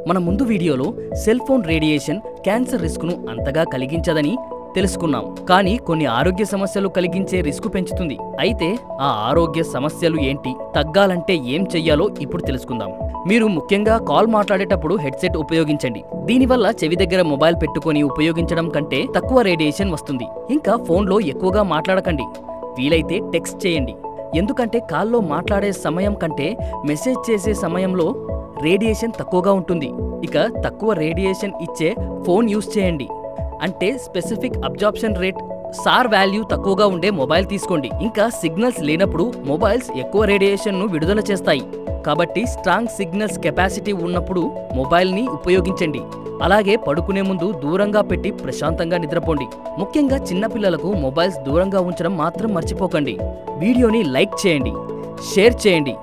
మన ముందు వీడియోలో సెల్ ఫోన్ రేడియేషన్ క్యాన్సర్ రిస్క్ను అంతగా కలిగించదని తెలుసుకున్నాం. కానీ కొన్ని ఆరోగ్య సమస్యలు కలిగించే రిస్క్ పెంచుతుంది. అయితే ఆ ఆరోగ్య సమస్యలు ఏంటి, తగ్గాలంటే ఏం చెయ్యాలో ఇప్పుడు తెలుసుకుందాం. మీరు ముఖ్యంగా కాల్ మాట్లాడేటప్పుడు హెడ్సెట్ ఉపయోగించండి. దీనివల్ల చెవి దగ్గర మొబైల్ పెట్టుకొని ఉపయోగించడం కంటే తక్కువ రేడియేషన్ వస్తుంది. ఇంకా ఫోన్లో ఎక్కువగా మాట్లాడకండి. వీలైతే టెక్స్ట్ చేయండి. ఎందుకంటే కాల్లో మాట్లాడే సమయం కంటే మెసేజ్ చేసే సమయంలో రేడియేషన్ తక్కువగా ఉంటుంది. ఇక తక్కువ రేడియేషన్ ఇచ్చే ఫోన్ యూజ్ చేయండి. అంటే specific absorption rate sir value తక్కువగా ఉండే మొబైల్ తీసుకోండి. ఇంకా సిగ్నల్స్ లేనప్పుడు మొబైల్స్ ఎక్కువ రేడియేషన్ను విడుదల చేస్తాయి. కాబట్టి స్ట్రాంగ్ సిగ్నల్స్ కెపాసిటీ ఉన్నప్పుడు మొబైల్ని ఉపయోగించండి. అలాగే పడుకునే ముందు దూరంగా పెట్టి ప్రశాంతంగా నిద్రపోండి. ముఖ్యంగా చిన్నపిల్లలకు మొబైల్స్ దూరంగా ఉంచడం మాత్రం మర్చిపోకండి. వీడియోని లైక్ చేయండి, షేర్ చేయండి.